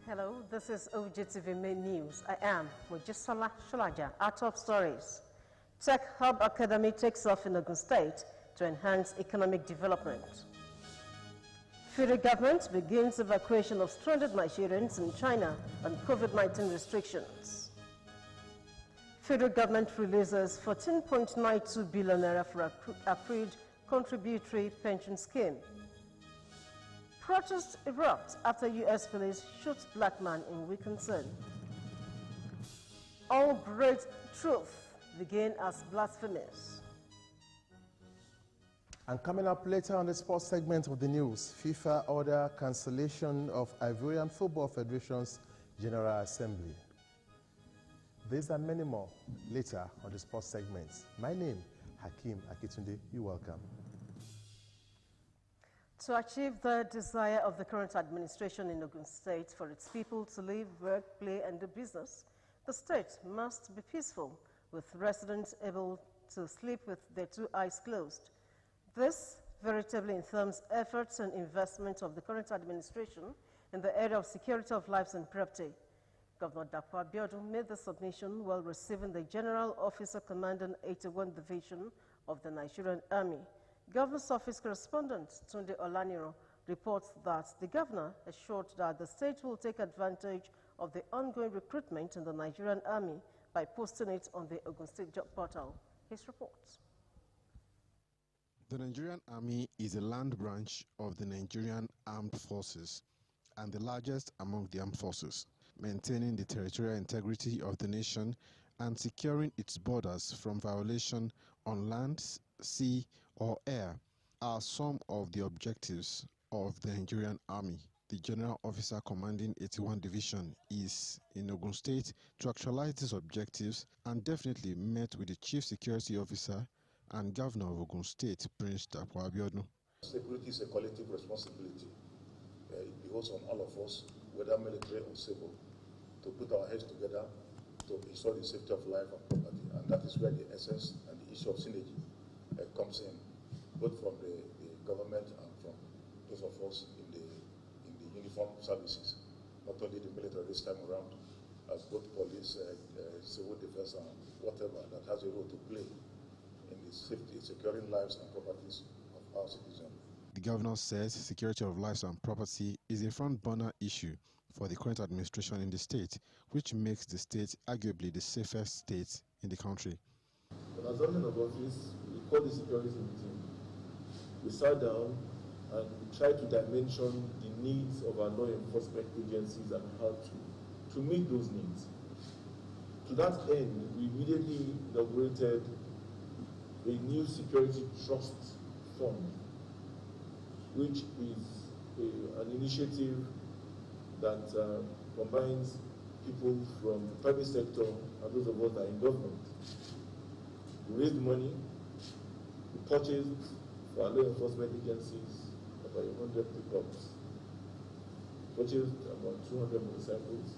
Hello, this is Ogtv Main News. I am Mojisola Shulaja. Our top stories. Tech Hub Academy takes off in Ogun State to enhance economic development. Federal government begins evacuation of stranded Nigerians in China on COVID-19 restrictions. Federal government releases 14.92 billion naira for accrued contributory pension scheme. Protests erupt after U.S. police shoots black man in Wisconsin. All great truth begin as blasphemous. And coming up later on the sports segment of the news, FIFA order cancellation of Ivorian Football Federation's General Assembly. These and many more later on the sports segment. My name, Hakeem Akitunde. You're welcome. To achieve the desire of the current administration in Ogun State for its people to live, work, play, and do business, the state must be peaceful, with residents able to sleep with their two eyes closed. This veritably informs efforts and investment of the current administration in the area of security of lives and property. Governor Dapo Abiodun made the submission while receiving the General Officer commanding 81 Division of the Nigerian Army. Governor's Office correspondent Tunde Olaniro reports that the governor assured that the state will take advantage of the ongoing recruitment in the Nigerian Army by posting it on the Ogun State Job Portal. His reports. The Nigerian Army is a land branch of the Nigerian Armed Forces and the largest among the armed forces, maintaining the territorial integrity of the nation and securing its borders from violation on land, sea, or air are some of the objectives of the Nigerian Army. The General Officer commanding 81 Division is in Ogun State to actualize these objectives and definitely met with the Chief Security Officer and Governor of Ogun State, Prince Dapo Abiodun. Security is a collective responsibility. It behoves on all of us, whether military or civil, to put our heads together to ensure the safety of life and property. And that is where the essence and the issue of synergy comes in, both from the government and from those of us in the uniformed services, not only the military this time around, as both police, civil defense, and whatever that has a role to play in the safety, securing lives and properties of our citizens. The governor says security of lives and property is a front burner issue for the current administration in the state, which makes the state arguably the safest state in the country. When I was running of office, we called the security meeting. We sat down and tried to dimension the needs of our law enforcement agencies and how to meet those needs. To that end, we immediately inaugurated a new security trust fund, which is an initiative that combines people from the private sector and those of us that are in government. We raised money, we purchased for our law enforcement agencies about 100 pickups, purchased about 200 motorcycles.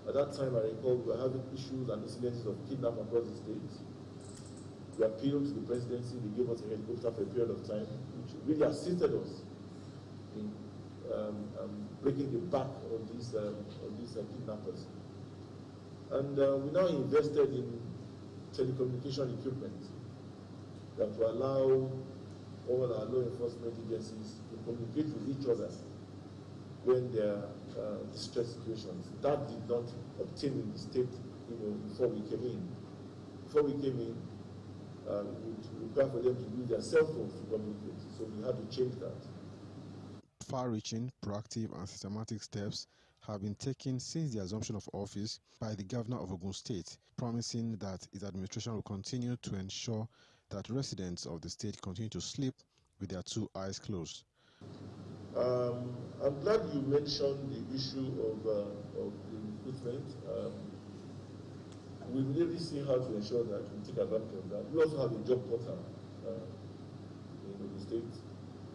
At that time, I recall we were having issues and incidents of kidnapping across the state. We appealed to the presidency, they gave us a helicopter for a period of time, which really assisted us in breaking the back of these kidnappers. And we now invested in telecommunication equipment that will allow all our law enforcement agencies to communicate with each other when there are distress situations. That did not obtain in the state, before we came in. Before we came in, it would require for them to use their cell phones to communicate. So we had to change that. Far-reaching, proactive and systematic steps have been taken since the assumption of office by the governor of Ogun State, promising that his administration will continue to ensure that residents of the state continue to sleep with their two eyes closed. I'm glad you mentioned the issue of the recruitment. We really see how to ensure that we take advantage of that. We also have a job portal in Ogun State,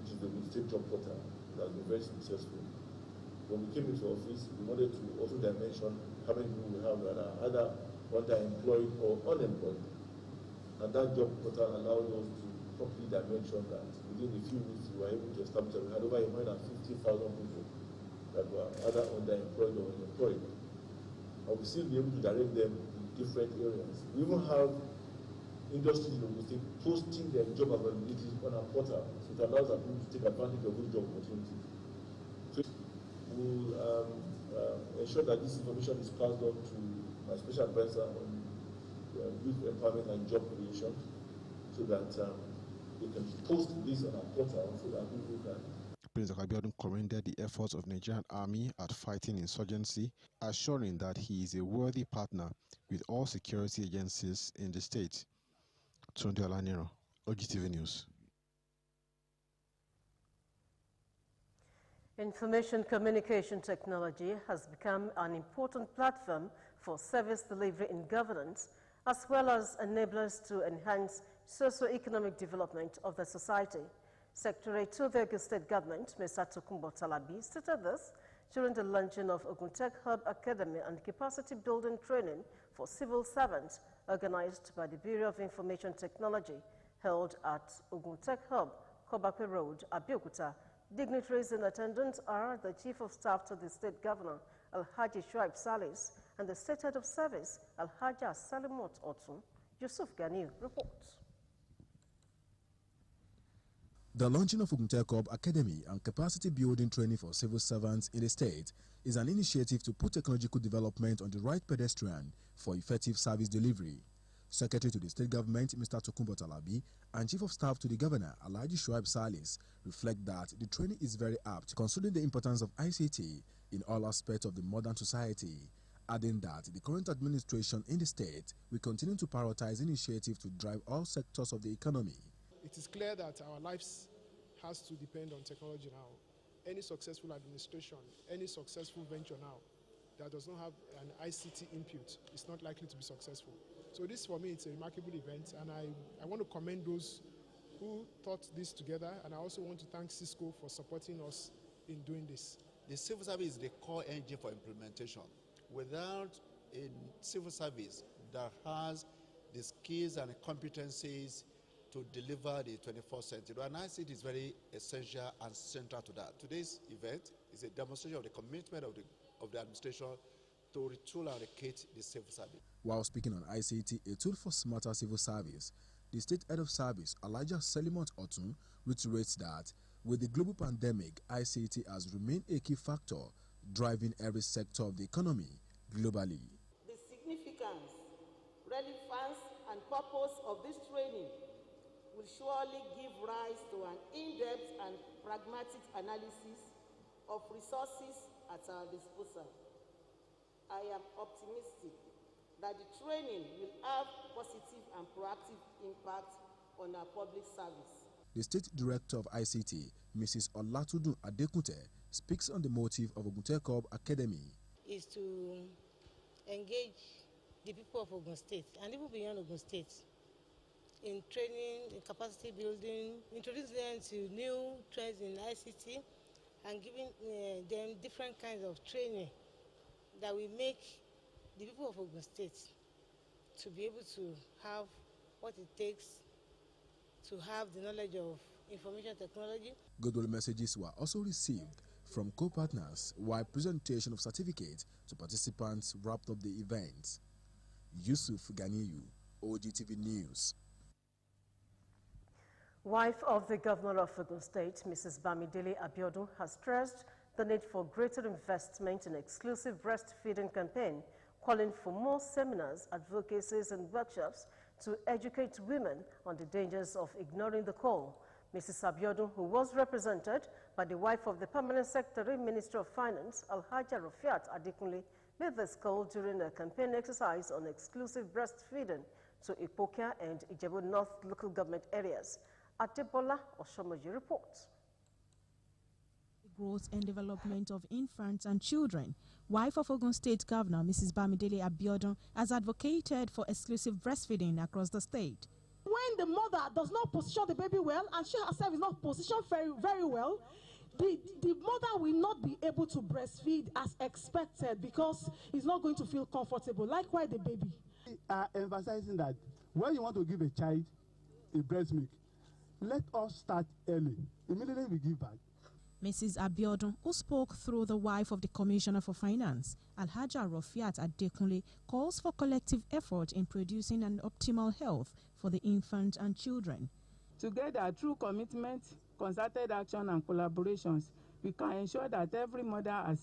which is the Ogun State Job Portal. That has been very successful. When we came into office, we wanted to also dimension how many people we have that are either underemployed or unemployed. And that job portal allowed us to properly dimension that. Within a few weeks, we were able to establish that we had over 150,000 people that were either underemployed or unemployed. And we'll still be able to direct them in different areas. We even have industries in Ogun State posting their job availability on our portal, so it allows our people to take advantage of those job opportunities. So we'll ensure that this information is passed on to my special advisor on youth empowerment and job creation, so that they can post this on our portal so that people can. Prince Abiodun commended the efforts of Nigerian Army at fighting insurgency, assuring that he is a worthy partner with all security agencies in the state. Tunde Olaniro, Ogtv News. Information communication technology has become an important platform for service delivery in governance, as well as enablers to enhance socio-economic development of the society. Secretary to the Ogun State Government, Mr. Tokunbo Talabi, stated this during the launching of Oguntech Hub Academy and Capacity Building Training for Civil Servants, organized by the Bureau of Information Technology, held at Oguntech Hub, Kobakwe Road, Abeokuta. Dignitaries in attendance are the Chief of Staff to the State Governor, Alhaji Shuaib Salis, and the State Head of Service, Alhaja Salimot Otun. Yusuf Ganiu reports. The launching of Oguntech Hub Academy and Capacity Building Training for Civil Servants in the state is an initiative to put technological development on the right pedestrian for effective service delivery. Secretary to the State Government, Mr. Tokunbo Talabi, and Chief of Staff to the Governor, Alhaji Shuaib Salis, reflect that the training is very apt, considering the importance of ICT in all aspects of the modern society, adding that the current administration in the state will continue to prioritize initiatives to drive all sectors of the economy. It is clear that our lives has to depend on technology now. Any successful administration, any successful venture now that does not have an ICT input is not likely to be successful. So this, for me, it's a remarkable event, and I want to commend those who thought this together, and I also want to thank Cisco for supporting us in doing this. The civil service is the core engine for implementation. Without a civil service that has the skills and the competencies to deliver the 21st century, and ICT is very essential and central to that. Today's event is a demonstration of the commitment of the administration to retool and recreate the civil service. While speaking on ICT, a tool for smarter civil service, the State Head of Service, Alhaja Salimot Otun, reiterates that with the global pandemic, ICT has remained a key factor driving every sector of the economy globally. The significance, relevance, and purpose of this training will surely give rise to an in-depth and pragmatic analysis of resources at our disposal. I am optimistic that the training will have positive and proactive impact on our public service. The State Director of ICT, Mrs. Olatudun Adekunte, speaks on the motive of Oguntech Hub Academy. Is to engage the people of Ogun State and even beyond Ogun State in training, in capacity building, introducing them to new trends in ICT and giving them different kinds of training that will make the people of Ogun State to be able to have what it takes to have the knowledge of information technology. Goodwill messages were also received from co-partners, while presentation of certificates to participants wrapped up the event. Yusuf Ganiyu, Ogtv News. Wife of the Governor of Ogun State, Mrs. Bamidele Abiodun, has stressed the need for greater investment in exclusive breastfeeding campaign, calling for more seminars, advocacies, and workshops to educate women on the dangers of ignoring the call. Mrs. Abiodun, who was represented by the wife of the Permanent Secretary, Minister of Finance, Alhaja Rufiat Adekunle, made this call during a campaign exercise on exclusive breastfeeding to Ipokia and Ijebu North local government areas. Adebola Oshomoji reports. Growth and development of infants and children. Wife of Ogun State Governor Mrs. Bamidele Abiodun has advocated for exclusive breastfeeding across the state. When the mother does not position the baby well and she herself is not positioned very well, the mother will not be able to breastfeed as expected because he's not going to feel comfortable. Likewise, the baby. We are emphasizing that when you want to give a child a breast milk, let us start early. Immediately we give back. Mrs. Abiodun, who spoke through the wife of the Commissioner for Finance, Alhaja Rofiat Adekunle, calls for collective effort in producing an optimal health for the infant and children. Together, through commitment, concerted action and collaborations, we can ensure that every mother has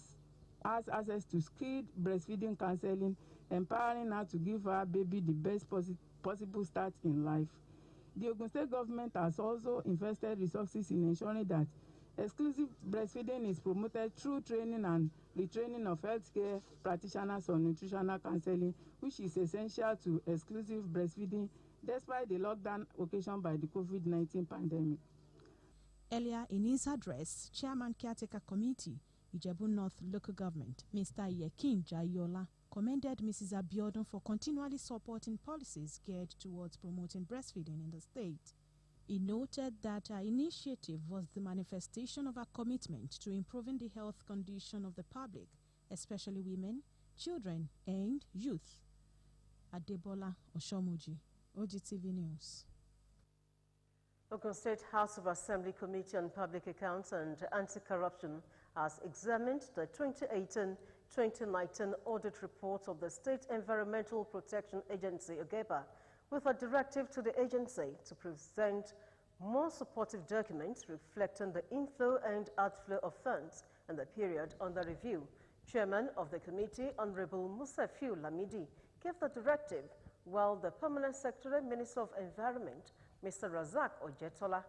access to skilled breastfeeding counseling, empowering her to give her baby the best possible start in life. The Ogun State government has also invested resources in ensuring that exclusive breastfeeding is promoted through training and retraining of healthcare practitioners on nutritional counseling, which is essential to exclusive breastfeeding despite the lockdown occasioned by the COVID-19 pandemic. Earlier in his address, Chairman Caretaker Committee, Ijebu North Local Government, Mr. Yekin Jayola, commended Mrs. Abiodun for continually supporting policies geared towards promoting breastfeeding in the state. He noted that her initiative was the manifestation of her commitment to improving the health condition of the public, especially women, children, and youth. Adebola Oshomuji, Ogtv News. Ogun State House of Assembly Committee on Public Accounts and Anti-Corruption has examined the 2018-2019 audit report of the State Environmental Protection Agency, OGEPA, with a directive to the agency to present more supportive documents reflecting the inflow and outflow of funds in the period under review. Chairman of the committee, Honorable Musafiu Lamidi, gave the directive, while the Permanent Secretary, Minister of Environment, Mr. Razak Ojetola,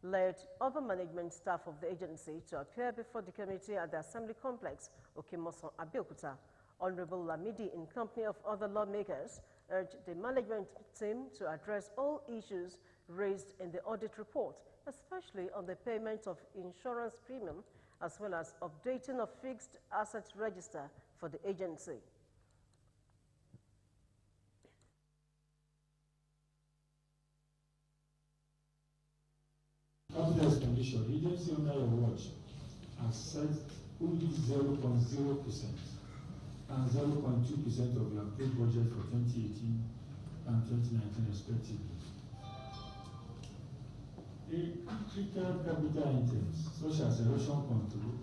led other management staff of the agency to appear before the committee at the Assembly Complex, Okimoson, Abeokuta. Honorable Lamidi, in company of other lawmakers, urged the management team to address all issues raised in the audit report, especially on the payment of insurance premium, as well as updating of fixed asset register for the agency. After expenditure, the agency under your watch has set only 0.0% and 0.2% of your approved budget for 2018 and 2019 respectively. Critical capital items such as erosion control,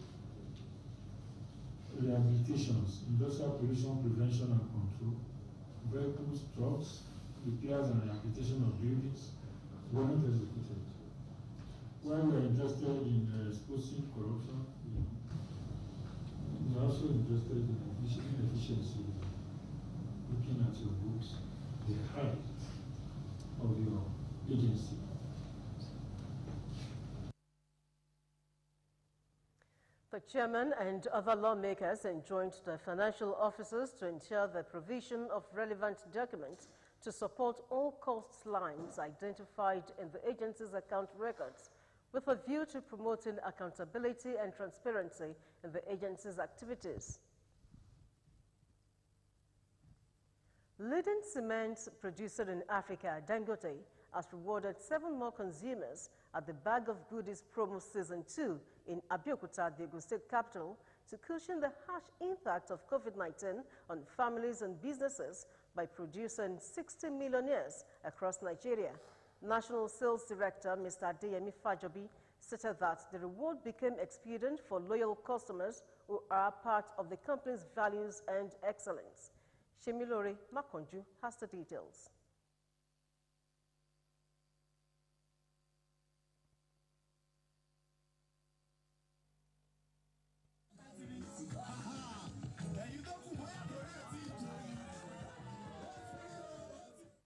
rehabilitations, industrial pollution prevention and control, vehicles, trucks, repairs and rehabilitation of buildings were not executed. While we are interested in exposing corruption, we are also interested in efficiency, looking at your books, the height of your agency. The chairman and other lawmakers enjoined the financial officers to ensure the provision of relevant documents to support all cost lines identified in the agency's account records, with a view to promoting accountability and transparency in the agency's activities. Leading cement producer in Africa, Dangote, has rewarded 7 more consumers at the Bag of Goodies promo season 2 in Abeokuta, the Ogun State capital, to cushion the harsh impact of COVID-19 on families and businesses by producing 60 millionaires across Nigeria. National Sales Director Mr. Adeyemi Fajobi stated that the reward became expedient for loyal customers who are part of the company's values and excellence. Shemilore Makonju has the details.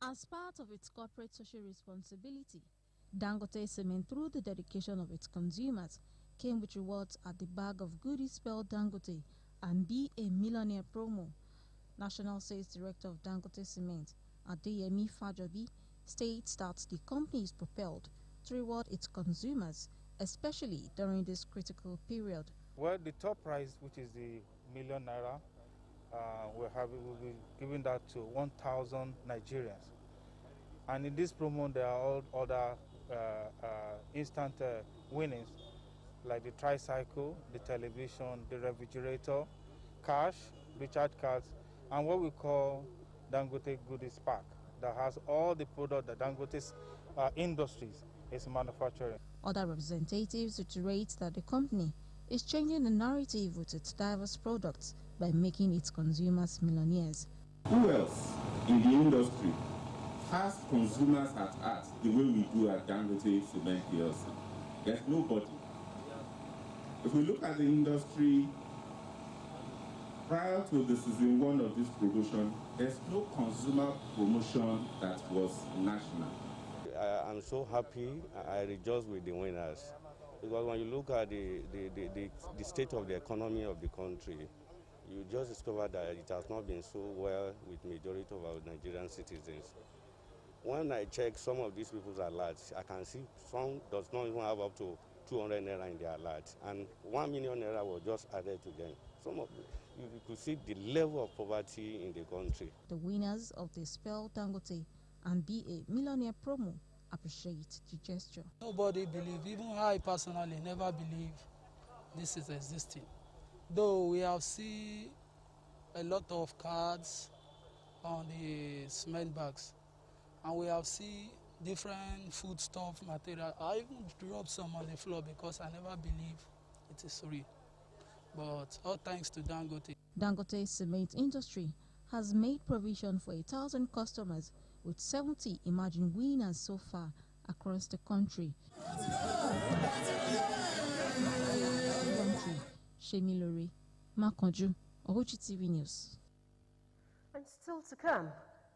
As part of its corporate social responsibility, Dangote Cement, through the dedication of its consumers, came with rewards at the Bag of Goodies spelled Dangote and Be a Millionaire promo. National Sales Director of Dangote Cement, Adeyemi Fajobi, states that the company is propelled to reward its consumers, especially during this critical period. Well, the top prize, which is the million naira, we'll be giving that to 1,000 Nigerians. And in this promo, there are all other instant winnings, like the tricycle, the television, the refrigerator, cash, recharge cards, and what we call Dangote Goodies Pack, that has all the product that Dangote's industries is manufacturing. Other representatives reiterate that the company is changing the narrative with its diverse products by making its consumers millionaires. Who else in the industry has consumers at heart the way we do at Dangote Cement PLC? There's nobody. If we look at the industry, prior to the season 1 of this promotion, there's no consumer promotion that was national. I'm so happy. I rejoice with the winners, because when you look at the state of the economy of the country, you just discover that it has not been so well with majority of our Nigerian citizens. When I check some of these people's alerts, I can see some does not even have up to 200 naira in their alert, and 1 million naira was just added to them. Some of you could see the level of poverty in the country. The winners of the Spell Dangote and Be a Millionaire promo appreciate the gesture. Nobody believes, even I personally never believe this is existing. Though we have seen a lot of cards on the cement bags, and we have seen different foodstuff material. I even dropped some on the floor because I never believe it is real. But all thanks to Dangote. Dangote cement industry has made provision for 1,000 customers, with 70 emerging winners so far across the country. Shemilori, Makonju, Ogtv News. And still to come,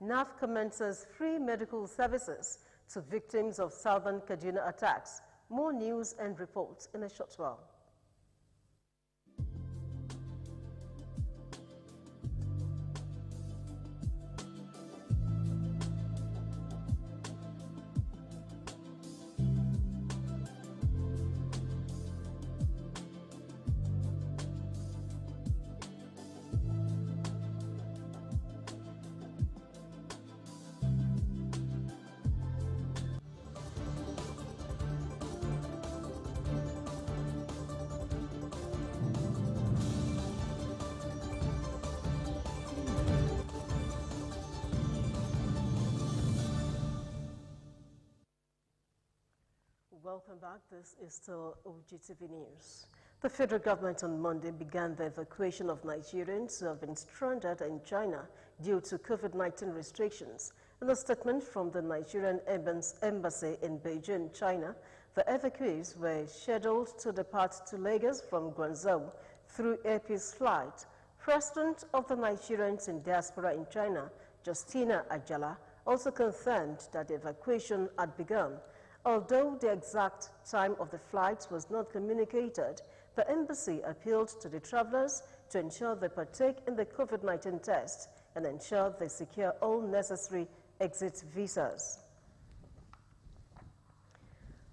NAF commences free medical services to victims of southern Kaduna attacks. More news and reports in a short while. Welcome back. This is still Ogtv News. The federal government on Monday began the evacuation of Nigerians who have been stranded in China due to COVID-19 restrictions. In a statement from the Nigerian embassy in Beijing, China, the evacuees were scheduled to depart to Lagos from Guangzhou through Air Peace flight. President of the Nigerians in diaspora in China, Justina Ajala, also confirmed that the evacuation had begun. Although the exact time of the flight was not communicated, the embassy appealed to the travelers to ensure they partake in the COVID-19 test and ensure they secure all necessary exit visas.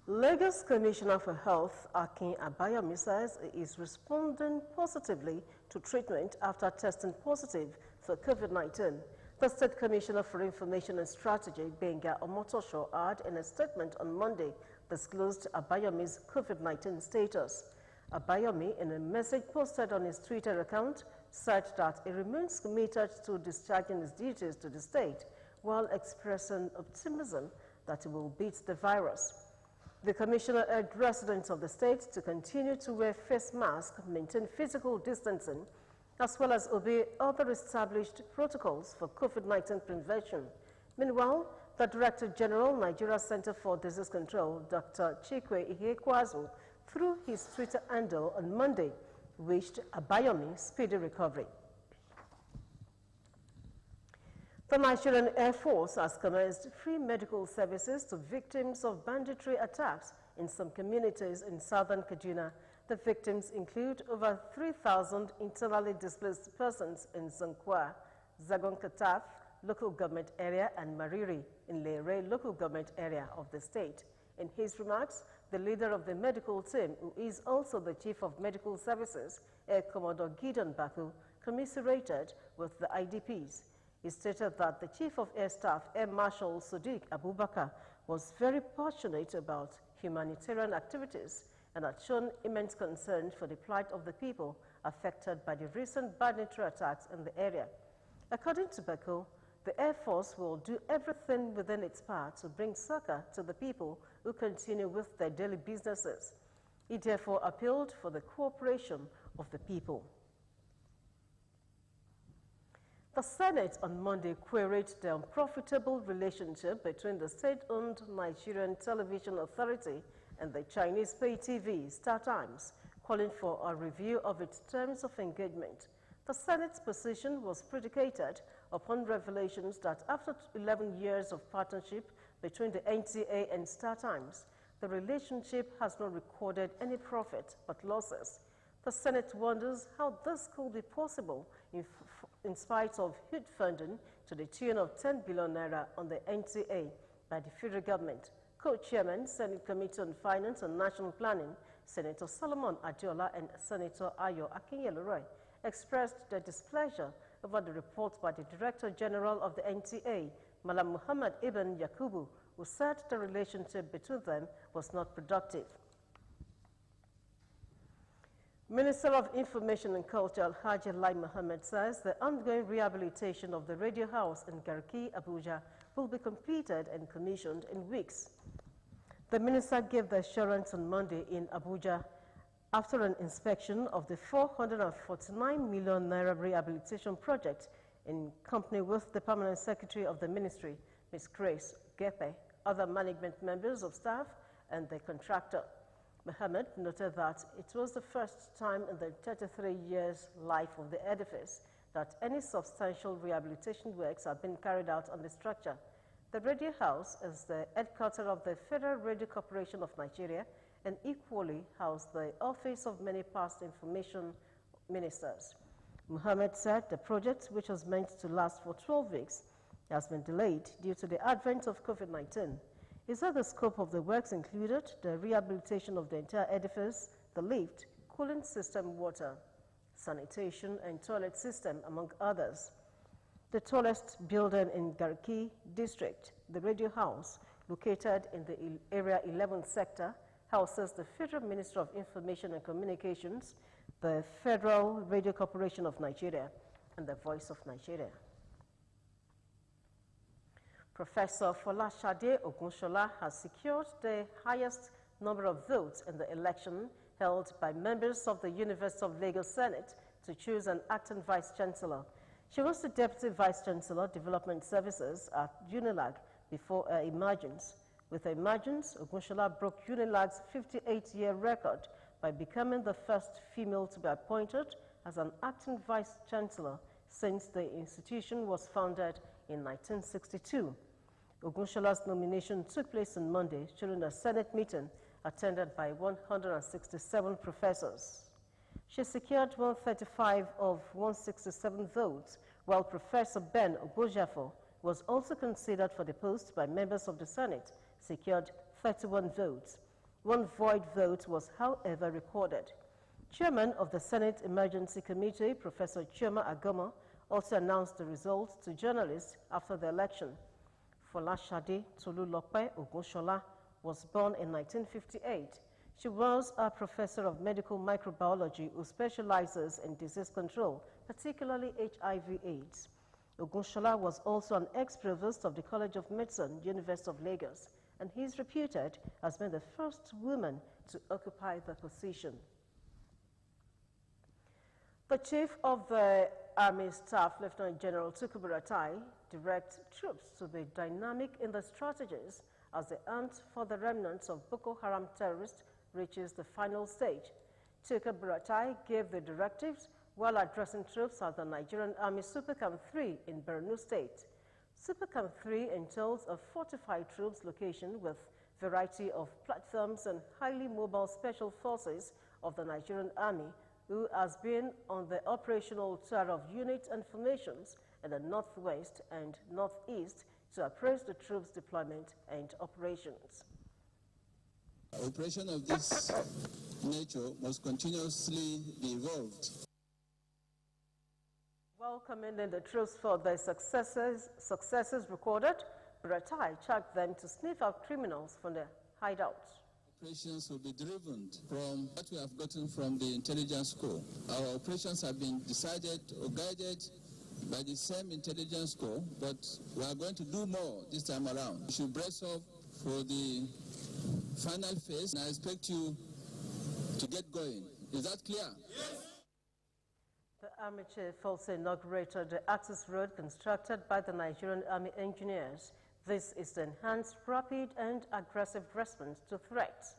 Lagos Commissioner for Health, Akin Abayomi, says he is responding positively to treatment after testing positive for COVID-19. The State Commissioner for Information and Strategy, Benga Omotosho, had in a statement on Monday disclosed Abayomi's COVID-19 status. Abayomi, in a message posted on his Twitter account, said that he remains committed to discharging his duties to the state while expressing optimism that he will beat the virus. The Commissioner urged residents of the state to continue to wear face masks, maintain physical distancing, as well as obey other established protocols for COVID-19 prevention. Meanwhile, the Director General, Nigeria Center for Disease Control, Dr. Chikwe Ihekwazu, through his Twitter handle on Monday, wished Abayomi speedy recovery. The Nigerian Air Force has commenced free medical services to victims of banditry attacks in some communities in southern Kaduna. The victims include over 3,000 internally displaced persons in Zankwa, Zagonkataf local government area and Mariri in Lere local government area of the state. In his remarks, the leader of the medical team, who is also the Chief of Medical Services, Air Commodore Gideon Baku, commiserated with the IDPs. He stated that the Chief of Air Staff, Air Marshal Sadiq Abubakar, was very passionate about humanitarian activities and had shown immense concern for the plight of the people affected by the recent banditry attacks in the area. According to Baku, The Air Force will do everything within its power to bring succor to the people who continue with their daily businesses. It therefore appealed for the cooperation of the people. The Senate on Monday queried the unprofitable relationship between the state-owned Nigerian Television Authority and the Chinese pay TV, StarTimes, calling for a review of its terms of engagement. The Senate's position was predicated upon revelations that after 11 years of partnership between the NTA and StarTimes, the relationship has not recorded any profit but losses. The Senate wonders how this could be possible in spite of huge funding to the tune of 10 billion naira on the NTA by the federal government. Co-chairman, Senate Committee on Finance and National Planning, Senator Solomon Adiola and Senator Ayo Akinyele-Roy expressed their displeasure over the report by the Director General of the NTA, Malam Muhammad Ibn Yakubu, who said the relationship between them was not productive. Minister of Information and Culture, Haji Lai Mohammed, says the ongoing rehabilitation of the radio house in Garki, Abuja, will be completed and commissioned in weeks. The minister gave the assurance on Monday in Abuja after an inspection of the 449 million naira rehabilitation project in company with the Permanent Secretary of the Ministry, Ms. Grace Gepe, other management members of staff, and the contractor. Mohammed noted that it was the first time in the 33 years life of the edifice that any substantial rehabilitation works have been carried out on the structure. The radio house is the headquarters of the Federal Radio Corporation of Nigeria and equally housed the office of many past information ministers. Mohammed said the project, which was meant to last for 12 weeks, has been delayed due to the advent of COVID-19. He said the scope of the works included the rehabilitation of the entire edifice, the lift, cooling system, water, sanitation, and toilet system, among others. The tallest building in Garki district, the radio house, located in the Area 11 sector, houses the Federal Ministry of Information and Communications, the Federal Radio Corporation of Nigeria, and the Voice of Nigeria. Professor Folashade Ogunshola has secured the highest number of votes in the election held by members of the University of Lagos Senate to choose an acting Vice-Chancellor. She was the Deputy Vice-Chancellor, Development Services at UNILAG before her emergence. With her emergence, Ogunshola broke UNILAG's 58-year record by becoming the first female to be appointed as an acting Vice-Chancellor since the institution was founded in 1962. Ogunshola's nomination took place on Monday during a Senate meeting attended by 167 professors. She secured 135 of 167 votes, while Professor Ben Ogbojafo was also considered for the post by members of the Senate, secured 31 votes. One void vote was, however, recorded. Chairman of the Senate Emergency Committee, Professor Chioma Agoma, also announced the results to journalists after the election. Folashade Tolulope Ogunshola was born in 1958. She was a professor of medical microbiology who specializes in disease control, particularly HIV/AIDS. Ogunshola was also an ex-provost of the College of Medicine, University of Lagos, and he is reputed as being the first woman to occupy the position. The Chief of the Army Staff, Lieutenant General Tukur Buratai, directs troops to be dynamic in the strategies as the hunt for the remnants of Boko Haram terrorists reaches the final stage. Tukur Buratai gave the directives while addressing troops at the Nigerian Army Super Camp 3 in Borno State. Super Camp 3 entails a fortified troops location with variety of platforms and highly mobile special forces of the Nigerian Army, who has been on the operational tour of units and formations in the northwest and northeast to appraise the troops' deployment and operations. Operation of this nature must continuously be evolved. While commending the troops for their successes recorded, Buratai charged them to sniff out criminals from their hideouts. Operations will be driven from what we have gotten from the intelligence corps. Our operations have been decided or guided by the same intelligence corps, but we are going to do more this time around. We should brace up for the final phase, and I expect you to get going. Is that clear? Yes. The Army Chief also inaugurated the access road constructed by the Nigerian Army engineers. This is to enhance rapid and aggressive response to threats.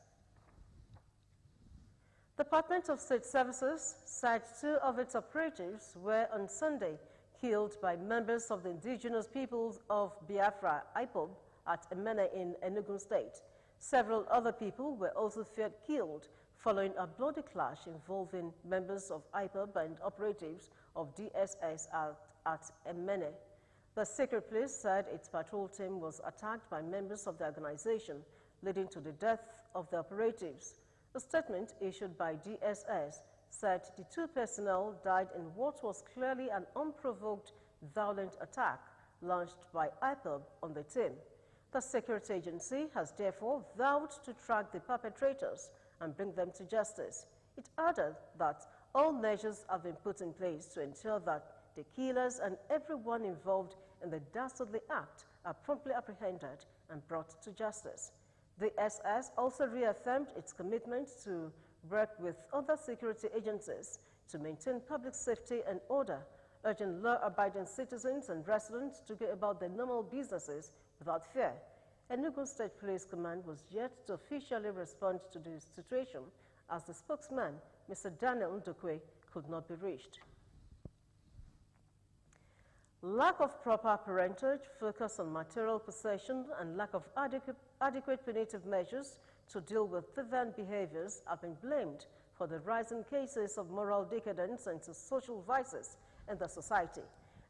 The Department of State Services said 2 of its operatives were on Sunday killed by members of the indigenous peoples of Biafra, IPOB, at Emene in Enugu State. Several other people were also feared killed following a bloody clash involving members of IPOB and operatives of DSS at Emene. The secret police said its patrol team was attacked by members of the organization, leading to the death of the operatives. A statement issued by DSS said the 2 personnel died in what was clearly an unprovoked violent attack launched by IPOB on the team. The security agency has therefore vowed to track the perpetrators and bring them to justice. It added that all measures have been put in place to ensure that the killers and everyone involved in the dastardly act are promptly apprehended and brought to justice. The SS also reaffirmed its commitment to work with other security agencies to maintain public safety and order, urging law-abiding citizens and residents to go about their normal businesses without fear. Enugu State Police Command was yet to officially respond to the situation, as the spokesman, Mr. Daniel Ndokwe, could not be reached. Lack of proper parentage, focus on material possession, and lack of adequate punitive measures to deal with deviant behaviors have been blamed for the rising cases of moral decadence and social vices in the society.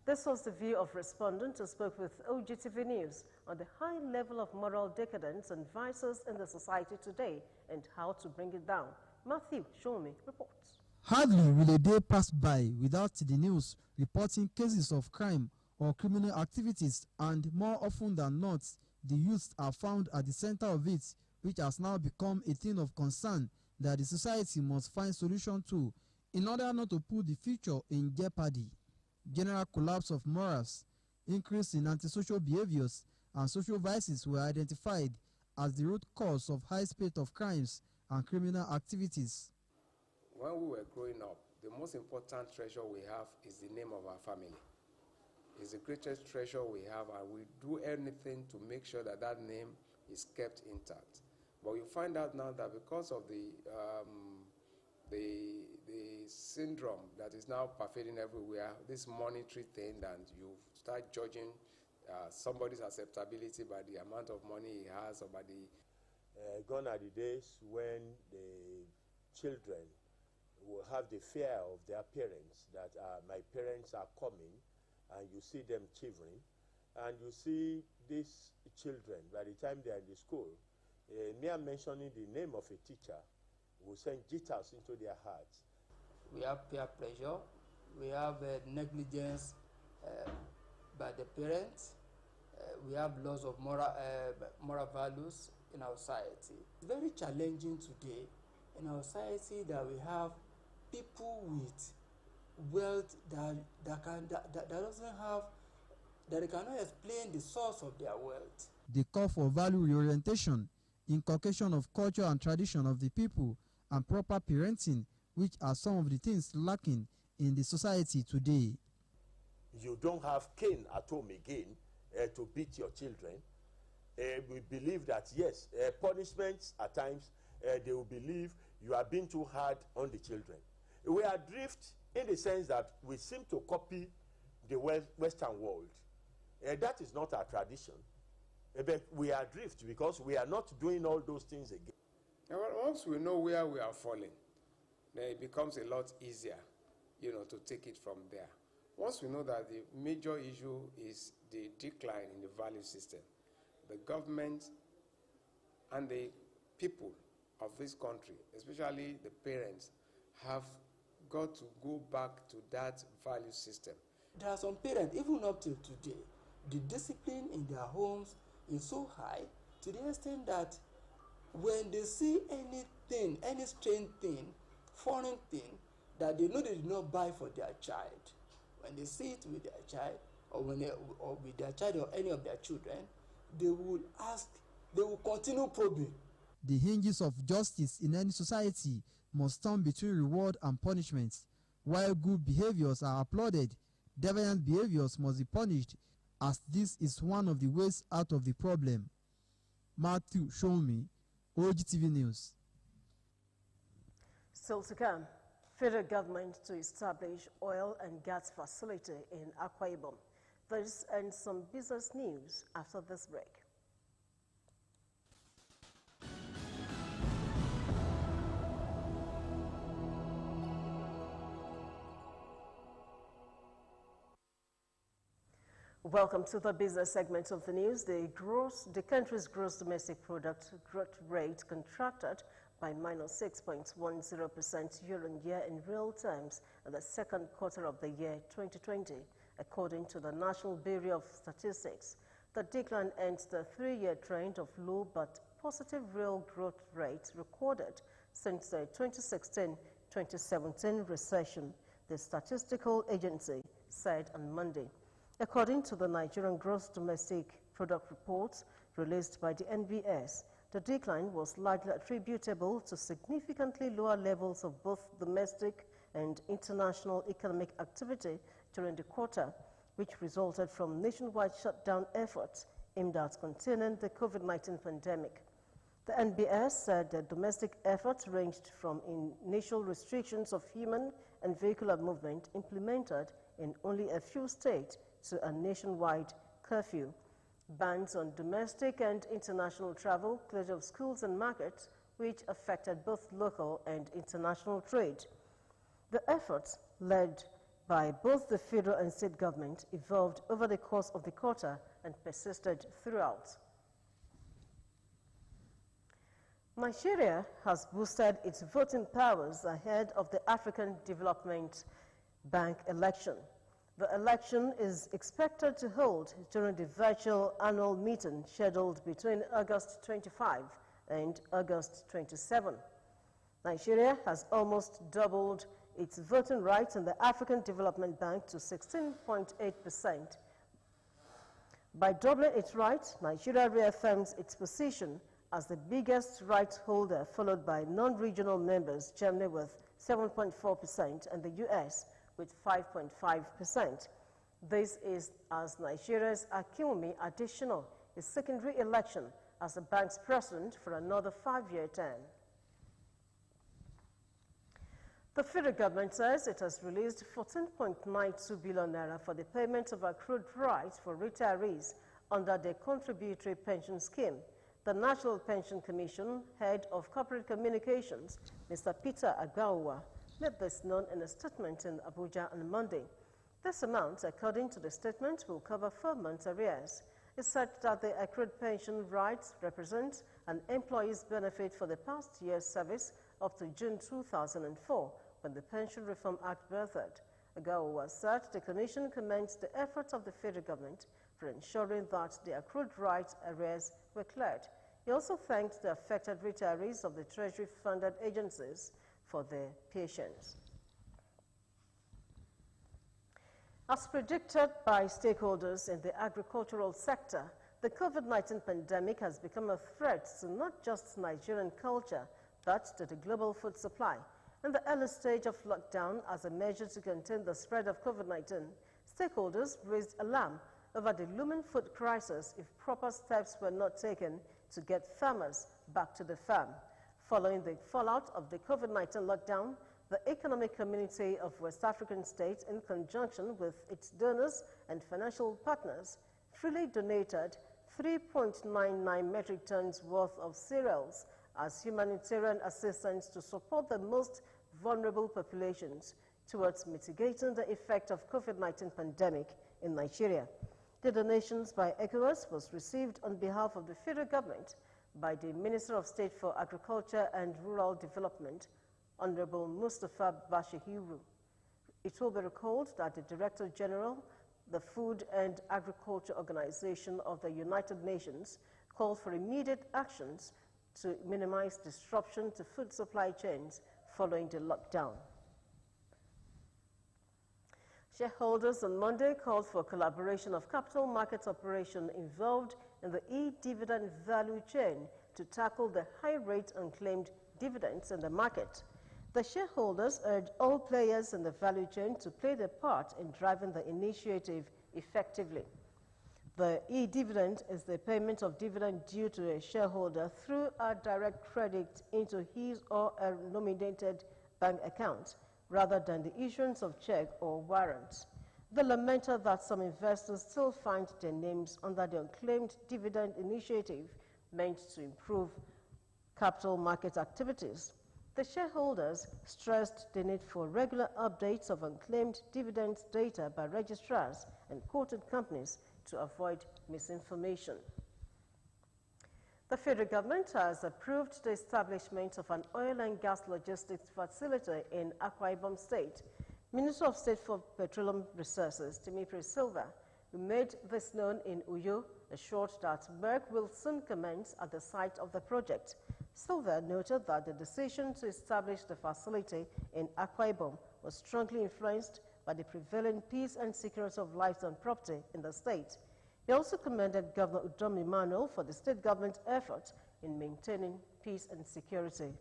This was the view of respondents who spoke with Ogtv News on the high level of moral decadence and vices in the society today and how to bring it down. Matthew Shomi reports. Hardly will a day pass by without the news reporting cases of crime or criminal activities, and more often than not, the youths are found at the center of it, which has now become a thing of concern that the society must find solution to in order not to put the future in jeopardy. General collapse of morals, increase in antisocial behaviors, and social vices were identified as the root cause of high spate of crimes and criminal activities. When we were growing up, the most important treasure we have is the name of our family. It's the greatest treasure we have, and we do anything to make sure that that name is kept intact. But you find out now that because of the syndrome that is now pervading everywhere, this monetary thing, and you start judging somebody's acceptability by the amount of money he has or by the... Gone are the days when the children will have the fear of their parents, that my parents are coming, and you see them shivering, and you see these children, by the time they are in the school, mere mentioning the name of a teacher will send jitters into their hearts. We have peer pressure, we have negligence by the parents, we have loss of moral values in our society. It's very challenging today in our society that we have people with wealth that they cannot explain the source of their wealth. The call for value reorientation, inculcation of culture and tradition of the people, and proper parenting, which are some of the things lacking in the society today. You don't have cane at home again to beat your children. We believe that, yes, punishments at times, they will believe you are being too hard on the children. We are adrift in the sense that we seem to copy the Western world. That is not our tradition. But we are adrift because we are not doing all those things again. Now, once we know where we are falling, then it becomes a lot easier, to take it from there. Once we know that the major issue is the decline in the value system, the government and the people of this country, especially the parents, have got to go back to that value system. There are some parents, even up till today, the discipline in their homes is so high to the extent that when they see anything, any strange thing, foreign thing, that they know they did not buy for their child, when they sit with their child, or or with their child or any of their children, they will ask, they will continue probing. The hinges of justice in any society must stand between reward and punishment. While good behaviors are applauded, deviant behaviors must be punished, as this is one of the ways out of the problem. Matthew Showme, Ogtv News. Still to come, federal government to establish oil and gas facility in Akwa Ibom. This and some business news after this break. Welcome to the business segment of the news. The country's gross domestic product growth rate contracted by -6.10% year-on-year in real terms in the second quarter of the year 2020, according to the National Bureau of Statistics. The decline ends the three-year trend of low but positive real growth rate recorded since the 2016-2017 recession, the statistical agency said on Monday. According to the Nigerian Gross Domestic Product reports released by the NBS, the decline was largely attributable to significantly lower levels of both domestic and international economic activity during the quarter, which resulted from nationwide shutdown efforts aimed at containing the COVID-19 pandemic. The NBS said that domestic efforts ranged from initial restrictions of human and vehicular movement implemented in only a few states to a nationwide curfew, bans on domestic and international travel, closure of schools and markets, which affected both local and international trade. The efforts, led by both the federal and state government, evolved over the course of the quarter and persisted throughout. Nigeria has boosted its voting powers ahead of the African Development Bank election. The election is expected to hold during the virtual annual meeting scheduled between August 25 and August 27. Nigeria has almost doubled its voting rights in the African Development Bank to 16.8%. By doubling its rights, Nigeria reaffirms its position as the biggest rights holder, followed by non-regional members, Germany with 7.4% and the US with 5.5%. This is as Nigeria's Akinwumi Additional is seeking re-election as the bank's president for another 5-year term. The federal government says it has released 14.92 billion naira for the payment of accrued rights for retirees under the contributory pension scheme. The National Pension Commission, head of corporate communications, Mr. Peter Agawa, made this known in a statement in Abuja on Monday. This amount, according to the statement, will cover 4 months' arrears. It said that the accrued pension rights represent an employee's benefit for the past year's service up to June 2004, when the Pension Reform Act birthed. Agawa said the Commission commends the efforts of the federal government for ensuring that the accrued rights arrears were cleared. He also thanked the affected retirees of the Treasury-funded agencies for their patience. As predicted by stakeholders in the agricultural sector, the COVID-19 pandemic has become a threat to not just Nigerian culture, but to the global food supply. In the early stage of lockdown, as a measure to contain the spread of COVID-19, stakeholders raised alarm over the looming food crisis if proper steps were not taken to get farmers back to the farm. Following the fallout of the COVID-19 lockdown, the Economic Community of West African States, in conjunction with its donors and financial partners, freely donated 3.99 metric tons worth of cereals as humanitarian assistance to support the most vulnerable populations towards mitigating the effect of COVID-19 pandemic in Nigeria. The donations by ECOWAS was received on behalf of the federal government by the Minister of State for Agriculture and Rural Development, Honorable Mustafa Bashiru. It will be recalled that the Director General, the Food and Agriculture Organization of the United Nations, called for immediate actions to minimize disruption to food supply chains following the lockdown. Shareholders on Monday called for collaboration of capital markets operation involved in the e-dividend value chain to tackle the high rate unclaimed dividends in the market. The shareholders urged all players in the value chain to play their part in driving the initiative effectively. The e-dividend is the payment of dividend due to a shareholder through a direct credit into his or her nominated bank account, rather than the issuance of check or warrants. They lamented that some investors still find their names under the unclaimed dividend initiative meant to improve capital market activities. The shareholders stressed the need for regular updates of unclaimed dividends data by registrars and quoted companies to avoid misinformation. The federal government has approved the establishment of an oil and gas logistics facility in Akwa Ibom State. Minister of State for Petroleum Resources, Timothy Silva, who made this known in Uyo, assured that work will soon commence at the site of the project. Silva noted that the decision to establish the facility in Akwa Ibom was strongly influenced by the prevailing peace and security of lives and property in the state. He also commended Governor Udom Emmanuel for the state government effort in maintaining peace and security.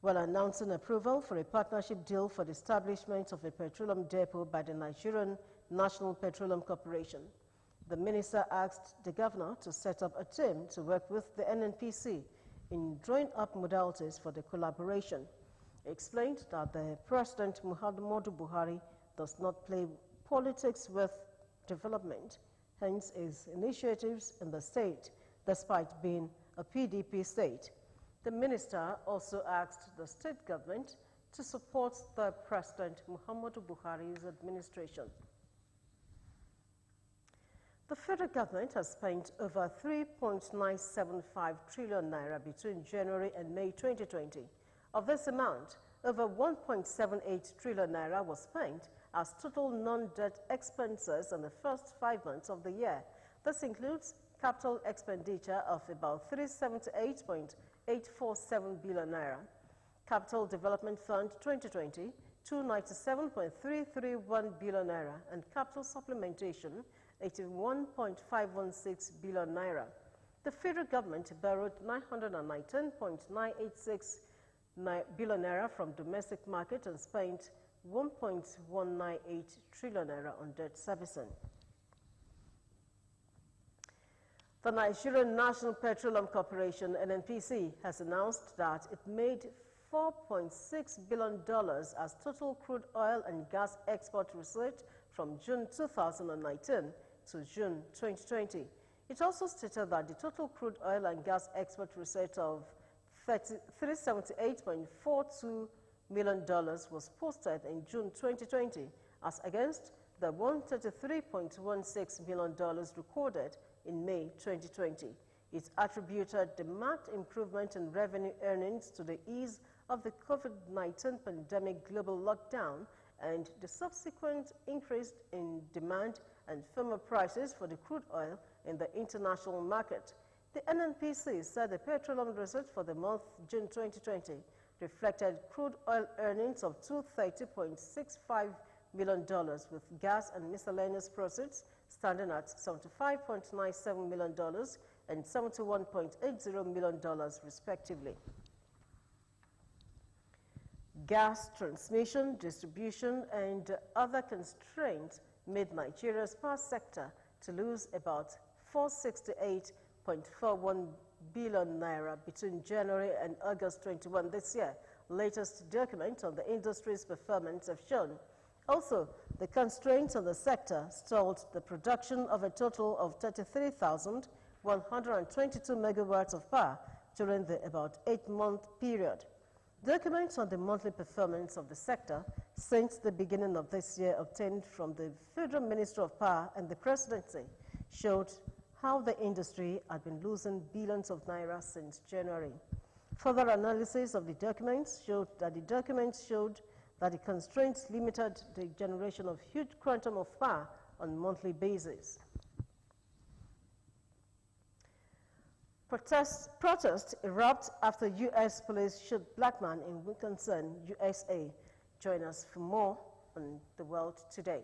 While announcing approval for a partnership deal for the establishment of a petroleum depot by the Nigerian National Petroleum Corporation, the minister asked the governor to set up a team to work with the NNPC in drawing up modalities for the collaboration. He explained that the President Muhammadu Buhari does not play politics with development, hence his initiatives in the state, despite being a PDP state. The minister also asked the state government to support the President Muhammadu Buhari's administration. The federal government has spent over 3.975 trillion naira between January and May 2020. Of this amount, over 1.78 trillion naira was spent as total non-debt expenses in the first 5 months of the year. This includes capital expenditure of about 378.847 billion naira, Capital Development Fund 2020, 297.331 billion naira, and capital supplementation, 81.516 billion naira. The federal government borrowed 919.986 billion naira from domestic market and spent 1.198 trillion naira on debt servicing. The Nigerian National Petroleum Corporation, NNPC, has announced that it made $4.6 billion as total crude oil and gas export receipt from June 2019 to June 2020. It also stated that the total crude oil and gas export receipt of $378.42 million was posted in June 2020, as against the $133.16 million recorded in May 2020. It attributed the marked improvement in revenue earnings to the ease of the COVID-19 pandemic global lockdown and the subsequent increase in demand and firmer prices for the crude oil in the international market. The NNPC said the petroleum receipt for the month June 2020 reflected crude oil earnings of $230.65 million, with gas and miscellaneous proceeds standing at $75.97 million and $71.80 million, respectively. Gas transmission, distribution, and other constraints made Nigeria's power sector to lose about 468.41 billion naira between January and August 21 this year. Latest documents on the industry's performance have shown. Also, the constraints on the sector stalled the production of a total of 33,122 megawatts of power during the about 8-month period. Documents on the monthly performance of the sector since the beginning of this year obtained from the Federal Ministry of Power and the Presidency showed how the industry had been losing billions of naira since January. Further analysis of the documents showed that the constraints limited the generation of huge quantum of power on a monthly basis. Protests erupt after U.S. police shoot black man in Wisconsin, USA. Join us for more on The World Today.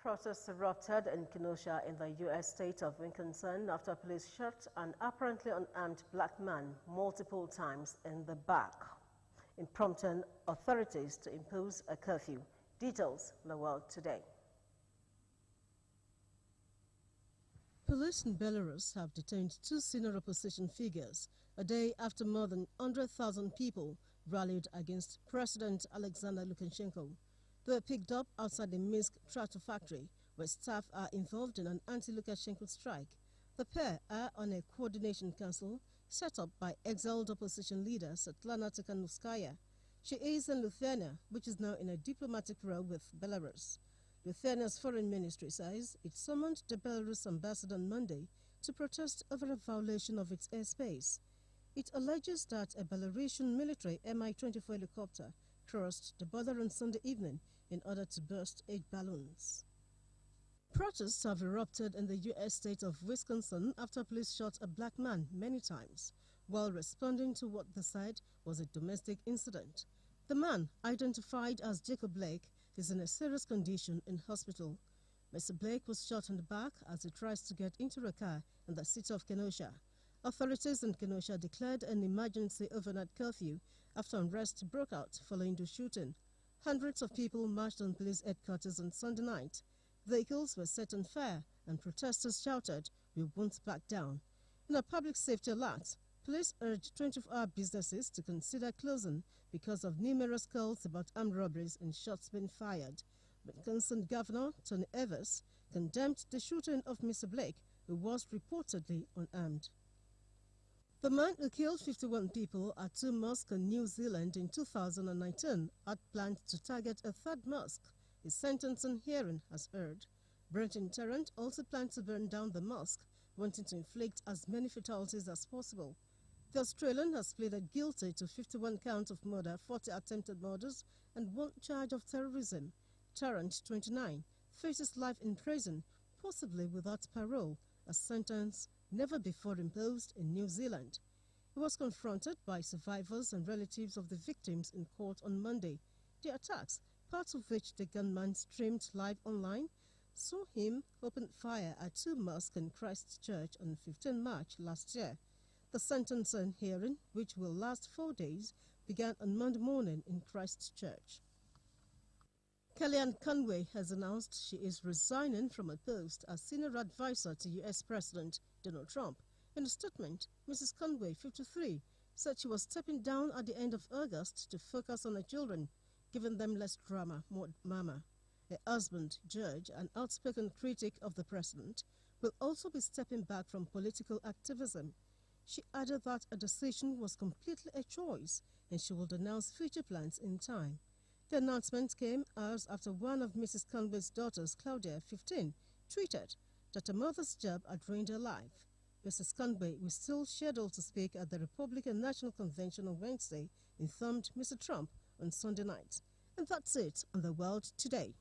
Protests erupted in Kenosha in the U.S. state of Wisconsin after police shot an apparently unarmed black man multiple times in the back, prompting authorities to impose a curfew. Details in The World Today. Police in Belarus have detained two senior opposition figures a day after more than 100,000 people rallied against President Alexander Lukashenko. They were picked up outside the Minsk tractor factory, where staff are involved in an anti-Lukashenko strike. The pair are on a coordination council set up by exiled opposition leader Svetlana Tikhanovskaya. She is in Lithuania, which is now in a diplomatic row with Belarus. Lithuania's foreign ministry says it summoned the Belarus ambassador on Monday to protest over a violation of its airspace. It alleges that a Belarusian military Mi-24 helicopter crossed the border on Sunday evening in order to burst 8 balloons. Protests have erupted in the U.S. state of Wisconsin after police shot a black man many times while responding to what they said was a domestic incident. The man, identified as Jacob Blake, is in a serious condition in hospital. Mr. Blake was shot in the back as he tries to get into a car in the city of Kenosha. Authorities in Kenosha declared an emergency overnight curfew after unrest broke out following the shooting. Hundreds of people marched on police headquarters on Sunday night. Vehicles were set on fire and protesters shouted, "We won't back down." In a public safety alert, police urged 24-hour businesses to consider closing because of numerous calls about armed robberies and shots being fired. Wisconsin Governor Tony Evers condemned the shooting of Mr. Blake, who was reportedly unarmed. The man who killed 51 people at 2 mosques in New Zealand in 2019 had planned to target a third mosque. His sentencing hearing has heard. Brenton Tarrant also planned to burn down the mosque, wanting to inflict as many fatalities as possible. The Australian has pleaded guilty to 51 counts of murder, 40 attempted murders, and 1 charge of terrorism. Tarrant, 29, faces life in prison, possibly without parole, a sentence never before imposed in New Zealand. He was confronted by survivors and relatives of the victims in court on Monday. The attacks, parts of which the gunman streamed live online, saw him open fire at 2 mosques in Christchurch on 15 March last year. The sentencing hearing, which will last 4 days, began on Monday morning in Christchurch. Kellyanne Conway has announced she is resigning from her post as senior advisor to U.S. President Donald Trump. In a statement, Mrs. Conway, 53, said she was stepping down at the end of August to focus on her children, giving them less drama, more mama. Her husband, Judge, an outspoken critic of the president, will also be stepping back from political activism. She added that a decision was completely a choice and she would announce future plans in time. The announcement came hours after one of Mrs. Conway's daughters, Claudia, 15, tweeted that her mother's job had ruined her life. Mrs. Conway was still scheduled to speak at the Republican National Convention on Wednesday, informed Mr. Trump on Sunday night. And that's it on The World Today.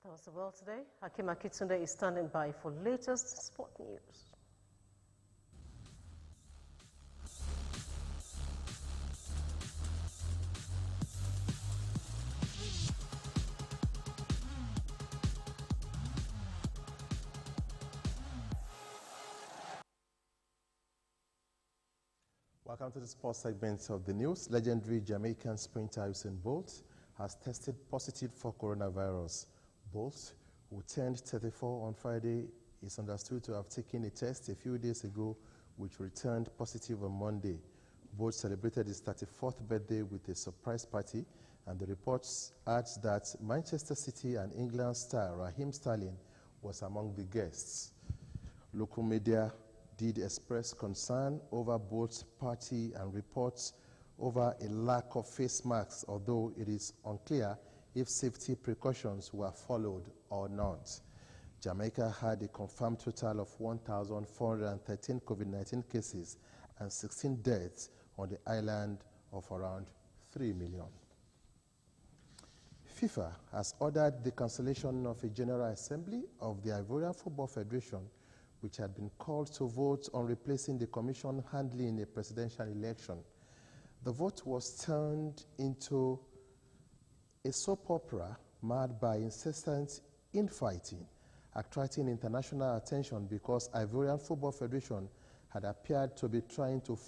That was The World Today. Hakim Akitunde is standing by for latest sport news. Welcome to the sports segment of the news. Legendary Jamaican sprinter Usain Bolt has tested positive for coronavirus. Bolt, who turned 34 on Friday, is understood to have taken a test a few days ago, which returned positive on Monday. Bolt celebrated his 34th birthday with a surprise party, and the reports adds that Manchester City and England star Raheem Sterling was among the guests. Local media did express concern over Bolt's party and reports over a lack of face masks, although it is unclear if safety precautions were followed or not. Jamaica had a confirmed total of 1,413 COVID-19 cases and 16 deaths on the island of around 3 million. FIFA has ordered the cancellation of a General Assembly of the Ivorian Football Federation, which had been called to vote on replacing the commission handling a presidential election. The vote was turned into a soap opera marred by incessant infighting, attracting international attention because Ivorian Football Federation had appeared to be trying to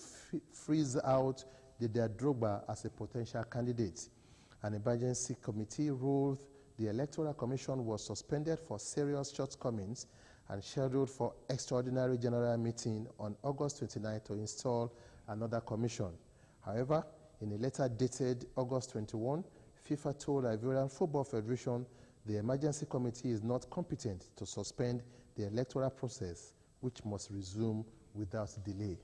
freeze out Didier Drogba as a potential candidate. An emergency committee ruled the Electoral Commission was suspended for serious shortcomings and scheduled for extraordinary general meeting on August 29 to install another commission. However, in a letter dated August 21, FIFA told Ivorian Football Federation the emergency committee is not competent to suspend the electoral process, which must resume without delay.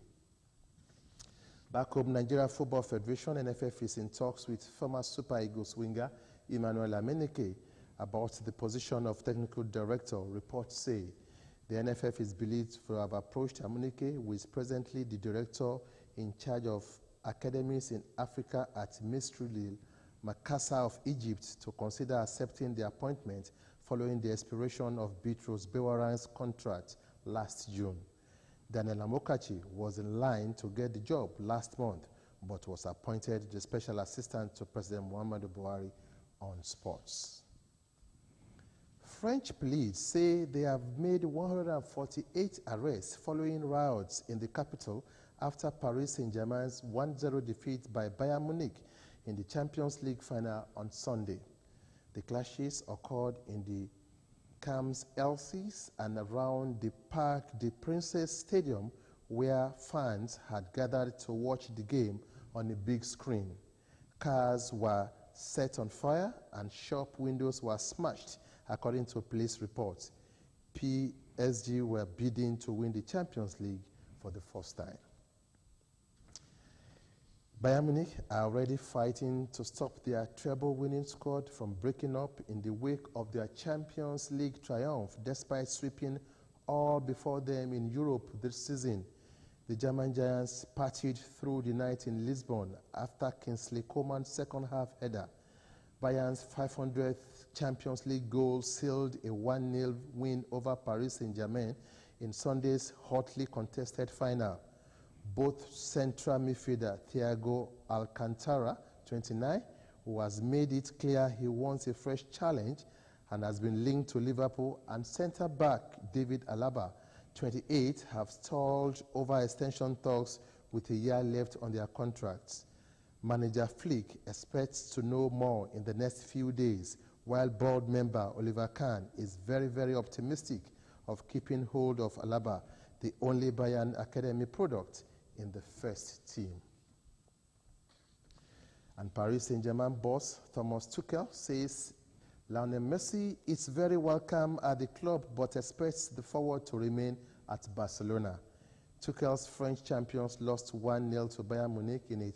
Back home, Nigeria Football Federation, NFF, is in talks with former Super Eagles winger Emmanuel Amenike about the position of technical director, reports say. The NFF is believed to have approached Amenike, who is presently the director in charge of academies in Africa at Misrulil Makassar of Egypt, to consider accepting the appointment following the expiration of Bitrus Bewaran's contract last June. Daniel Amokachi was in line to get the job last month, but was appointed the special assistant to President Muhammadu Buhari on sports. French police say they have made 148 arrests following riots in the capital after Paris Saint-Germain's 1-0 defeat by Bayern Munich in the Champions League final on Sunday. The clashes occurred in the Champs-Élysées and around the Parc des Princes Stadium, where fans had gathered to watch the game on a big screen. Cars were set on fire and shop windows were smashed, according to police reports. PSG were bidding to win the Champions League for the first time. Bayern Munich are already fighting to stop their treble-winning squad from breaking up in the wake of their Champions League triumph, despite sweeping all before them in Europe this season. The German Giants partied through the night in Lisbon after Kingsley Coman's second-half header. Bayern's 500th Champions League goal sealed a 1-0 win over Paris Saint-Germain in Sunday's hotly contested final. Both central midfielder Thiago Alcantara, 29, who has made it clear he wants a fresh challenge and has been linked to Liverpool, and centre-back David Alaba, 28, have stalled over extension talks with a year left on their contracts. Manager Flick expects to know more in the next few days, while board member Oliver Kahn is very, very optimistic of keeping hold of Alaba, the only Bayern Academy product in the first team. And Paris Saint-Germain boss Thomas Tuchel says Lionel Messi is very welcome at the club but expects the forward to remain at Barcelona. Tuchel's French champions lost 1-0 to Bayern Munich in a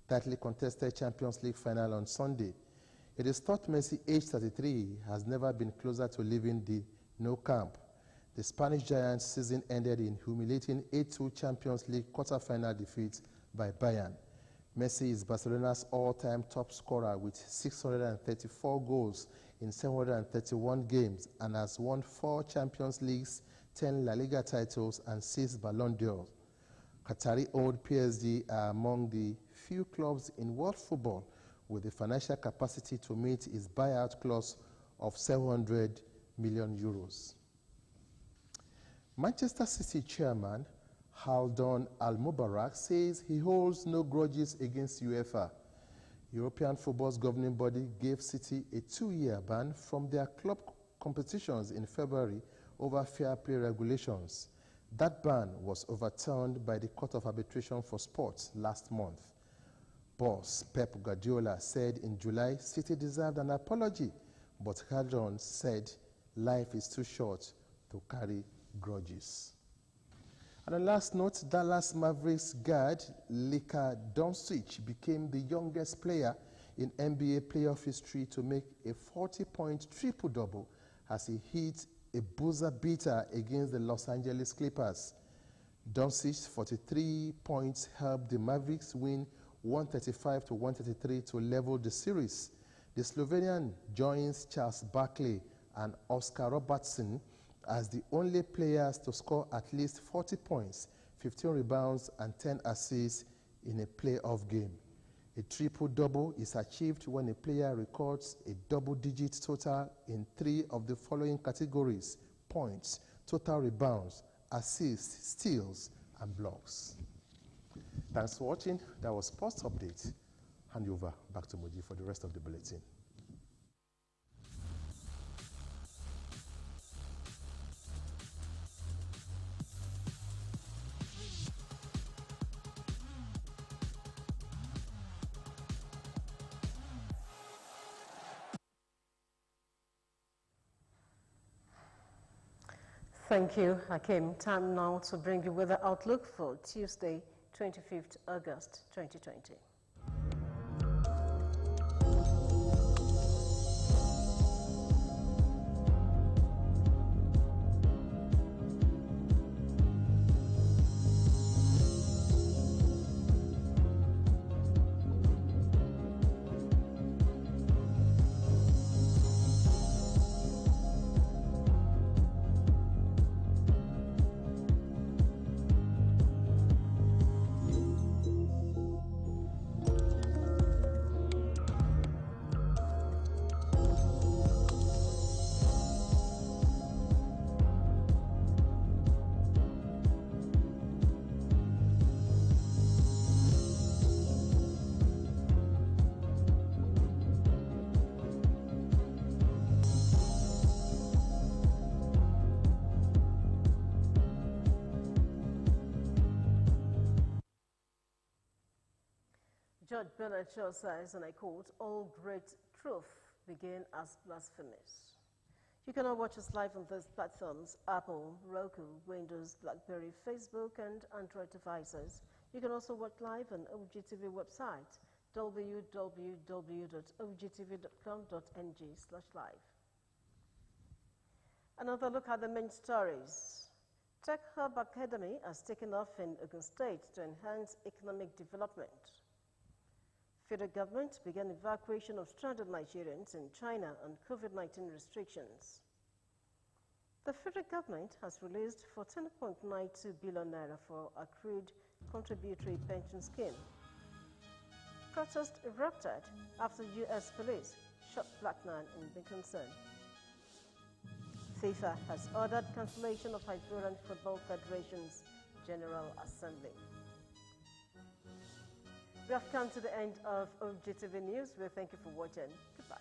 tightly contested Champions League final on Sunday. It is thought Messi, aged 33, has never been closer to leaving the Nou Camp. The Spanish Giants' season ended in humiliating 8-2 Champions League quarter-final defeat by Bayern. Messi is Barcelona's all-time top scorer with 634 goals in 731 games and has won 4 Champions Leagues, 10 La Liga titles, and 6 Ballon d'Or. Qatari-owned PSG are among the few clubs in world football with the financial capacity to meet its buyout clause of 700 million euros. Manchester City chairman Haldon Al-Mubarak says he holds no grudges against UEFA. European football's governing body gave City a 2-year ban from their club competitions in February over fair play regulations. That ban was overturned by the Court of Arbitration for Sports last month. Boss Pep Guardiola said in July City deserved an apology, but Haldon said life is too short to carry grudges. And on last note, Dallas Mavericks guard Luka Doncic became the youngest player in NBA playoff history to make a 40-point triple-double as he hit a buzzer beater against the Los Angeles Clippers. Doncic's 43 points helped the Mavericks win 135-133 to level the series. The Slovenian joins Charles Barkley and Oscar Robertson as the only players to score at least 40 points, 15 rebounds, and 10 assists in a playoff game. A triple-double is achieved when a player records a double-digit total in 3 of the following categories: points, total rebounds, assists, steals, and blocks. Thanks for watching. That was Sports Update. Hand over back to Moji for the rest of the bulletin. Thank you, Hakim. Time now to bring you weather outlook for Tuesday, 25th August 2020. Judge Bernard Shaw says, and I quote, "All great truth begin as blasphemous." You can now watch us live on those platforms: Apple, Roku, Windows, BlackBerry, Facebook, and Android devices. You can also watch live on Ogtv website, www.ogtv.com.ng/live. Another look at the main stories. Tech Hub Academy has taken off in Ogun State to enhance economic development. Federal government began evacuation of stranded Nigerians in China on COVID-19 restrictions. The federal government has released 14.92 billion naira for accrued contributory pension scheme. Protest erupted after U.S. police shot black man in Bickenson. FIFA has ordered cancellation of Ivorian Football Federation's General Assembly. We have come to the end of Ogtv News. We thank you for watching. Goodbye.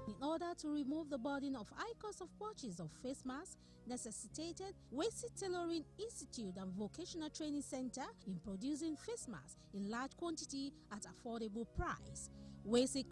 In order to remove the burden of high cost of purchase of face masks, necessitated Wesi Tailoring Institute and Vocational Training Center in producing face masks in large quantity at affordable price. Wesi